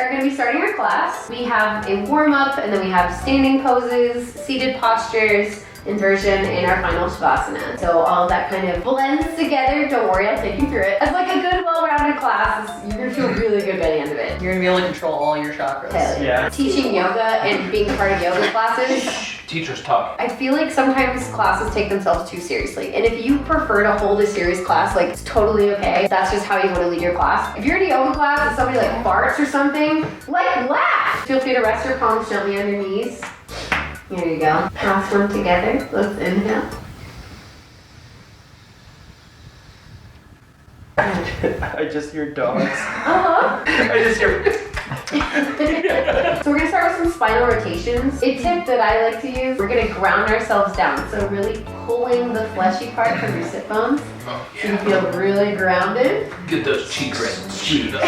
are going to be starting our class. We have a warm-up, and then we have standing poses, seated postures, inversion, and our final shavasana. So all of that kind of blends together. Don't worry, I'll take you through it. It's like a good, well-rounded class. You're going to feel really good by the end of it. You're going to be able to control all your chakras. Hell yeah. Teaching yoga and being part of yoga classes. Teachers talk. I feel like sometimes classes take themselves too seriously. And if you prefer to hold a serious class, like it's totally okay. That's just how you want to lead your class. If you're in a yoga class and somebody like farts or something, like laugh. Feel free to rest your palms gently on your knees. There you go. Last one together. Let's inhale. I just hear dogs. Uh-huh. I just hear... So we're gonna start with some spinal rotations. A tip that I like to use, we're gonna ground ourselves down. So really pulling the fleshy part from your sit bones. Oh, So you feel really grounded. Get those cheeks screwed up.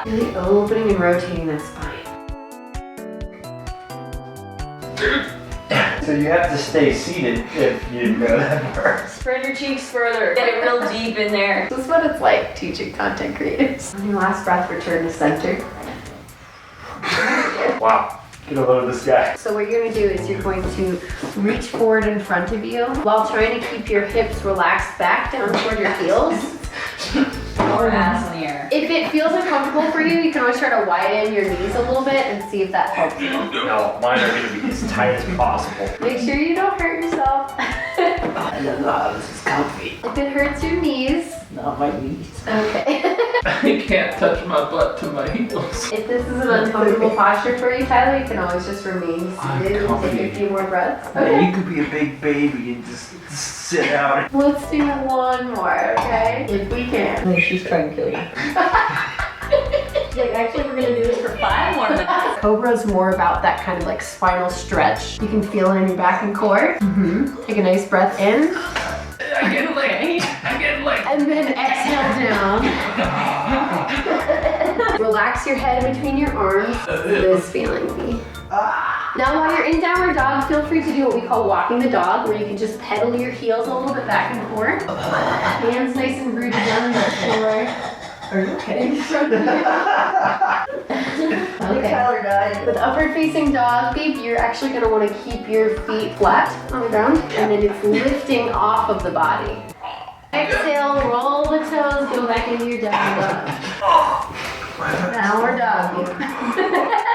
Really opening and rotating that spine. So you have to stay seated if you didn't know that part. Spread your cheeks further. Get real deep in there. This is what it's like teaching content creators. On your last breath, return to center. Wow. Get a load of this guy. So what you're going to do is you're going to reach forward in front of you while trying to keep your hips relaxed back down toward your heels. Or ass in the air. If it feels uncomfortable for you, you can always try to widen your knees a little bit and see if that helps you. No, mine are going to be as tight as possible. Make sure you don't hurt yourself. I don't know how this is comfy. If it hurts your knees. Not my knees. Okay. I can't touch my butt to my heels. If this is an uncomfortable posture for you, Tyler, you can always just remain seated and take a few more breaths. You could be a big baby and just sit out. Let's do one more, okay? If we can. No, she's trying to kill you. Like, actually, we're gonna do this for 5 more minutes. Cobra is more about that kind of like spinal stretch. You can feel it in your back and core. Take a nice breath in. I get licked. I get licked. And then exhale down. Relax your head between your arms. This feeling me. Now while you're in downward dog, feel free to do what we call walking the dog, where you can just pedal your heels a little bit back and forth. Hands nice and rooted down on the floor. Are you okay? Okay. Tyler died. With upward facing dog, babe, you're actually going to want to keep your feet flat on the ground, and then it's lifting off of the body. Exhale, roll the toes, go back into your downward dog. Downward dog.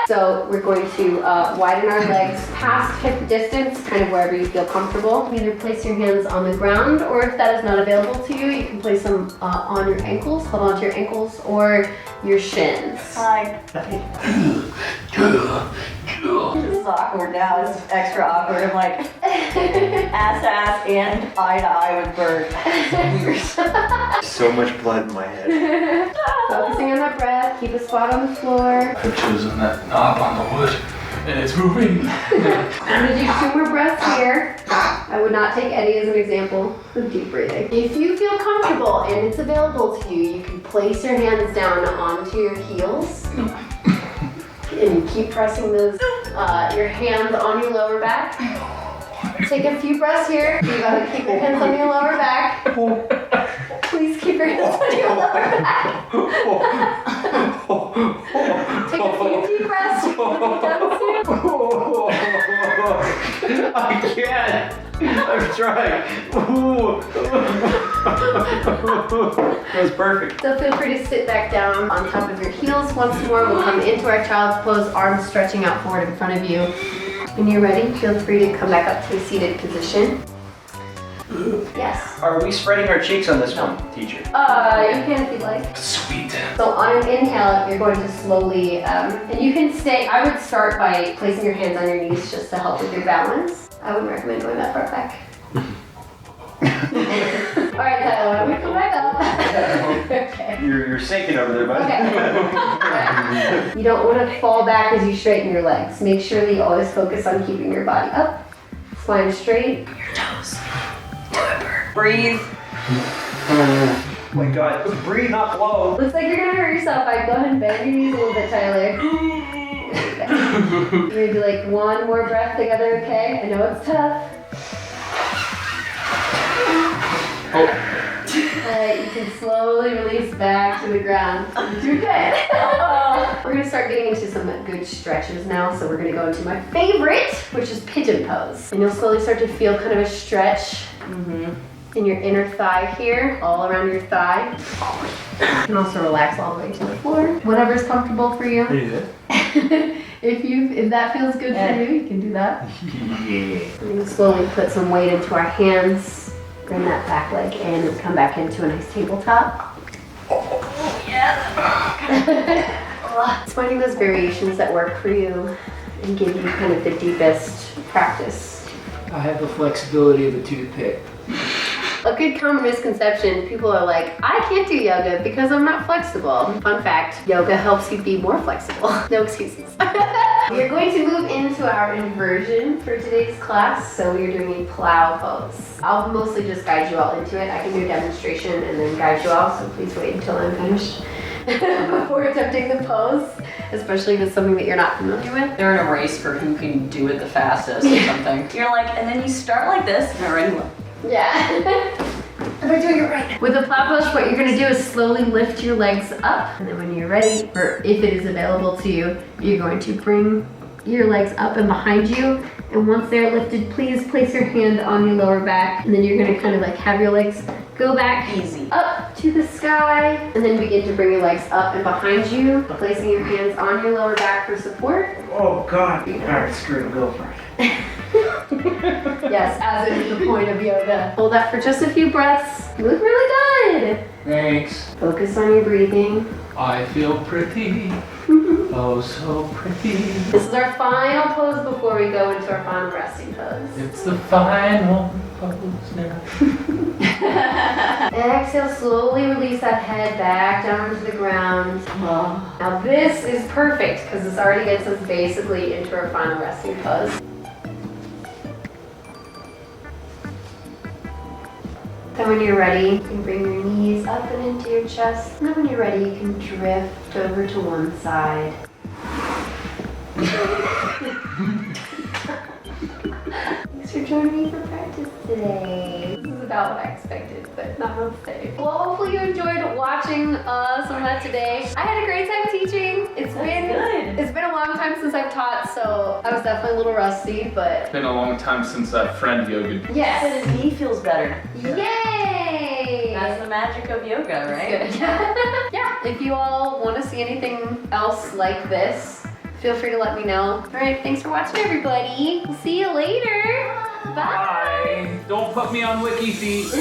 So we're going to widen our legs past hip distance, kind of wherever you feel comfortable. Either place your hands on the ground, or if that is not available to you, you can place them on your ankles, hold on to your ankles, or your shins. Hi. This is awkward now. It's extra awkward. I'm like ass to ass and eye to eye with Bert. Weird. So much blood in my head. Focusing on that breath, keep a spot on the floor. I've chosen that knob on the wood, and it's moving. I'm gonna do 2 more breaths here. I would not take Eddie as an example of deep breathing. If you feel comfortable and it's available to you, you can place your hands down onto your heels. And keep pressing those, your hands on your lower back. Take a few breaths here. You gotta keep your hands on your lower back. Please keep your hands on your lower back. Take a few deep breaths. I can't. I'm trying. That was perfect. So feel free to sit back down on top of your heels once more. We'll come into our child's pose, arms stretching out forward in front of you. When you're ready, feel free to come back up to a seated position. Yes. Are we spreading our cheeks on this one, teacher? You can if you'd like. Sweet. So on an inhale, you're going to slowly, and you can stay, I would start by placing your hands on your knees just to help with your balance. I wouldn't recommend going that far back. All right, Tyler, why don't we come back up? Okay. You're sinking over there, bud. Okay. You don't want to fall back as you straighten your legs. Make sure that you always focus on keeping your body up, spine straight. Your toes. Breathe. Oh my God, breathe, not blow. Looks like you're gonna hurt yourself. All right, go ahead and bend your knees a little bit, Tyler. You're gonna do like 1 more breath together, okay? I know it's tough. Oh. it, you can slowly release back to the ground. You're good. We're gonna start getting into some good stretches now. So we're gonna go into my favorite, which is pigeon pose. And you'll slowly start to feel kind of a stretch in your inner thigh here, all around your thigh. You can also relax all the way to the floor. Whatever's comfortable for you. If that feels good for you, you can do that. We're gonna slowly put some weight into our hands. Bring that back leg in and come back into a nice tabletop. It's finding those variations that work for you and give you kind of the deepest practice. I have the flexibility of a toothpick. A good common misconception, people are like, I can't do yoga because I'm not flexible. Fun fact, yoga helps you be more flexible. No excuses. We are going to move into our inversion for today's class. So we are doing a plow pose. I'll mostly just guide you all into it. I can do a demonstration and then guide you all, so please wait until I'm finished before attempting the pose, especially if it's something that you're not familiar with. They're in a race for who can do it the fastest or something. You're like, and then you start like this, and already look. Yeah. Am I doing it right? With the plow pose, what you're gonna do is slowly lift your legs up, and then when you're ready, or if it is available to you, you're going to bring your legs up and behind you. And once they're lifted, please place your hand on your lower back, and then you're gonna kind of like have your legs go back Easy. up to the sky, and then begin to bring your legs up and behind you, placing your hands on your lower back for support. Oh God. Alright, screw it, go for it. Yes, as is the point of yoga. Hold that for just a few breaths. You look really good. Thanks. Focus on your breathing. I feel pretty. Oh, so pretty. This is our final pose before we go into our final resting pose. It's the final pose now. Exhale, slowly release that head back down into the ground. Now this is perfect because this already gets us basically into our final resting pose. Then when you're ready, you can bring your knees up and into your chest. And then when you're ready, you can drift over to one side. Thanks for joining me for practice today. This is about what I expected, but not on stage. Well, hopefully you enjoyed watching some of that today. I had a great time teaching. It's been a long time since I've taught, so I was definitely a little rusty, but Been a long time since that friend yoga. yes. And his knee feels better. Yay! That's the magic of yoga, right? Good. Yeah, if you all want to see anything else like this, feel free to let me know. All right, thanks for watching, everybody. We'll see you later. Bye. Bye. Don't put me on Wiki feet.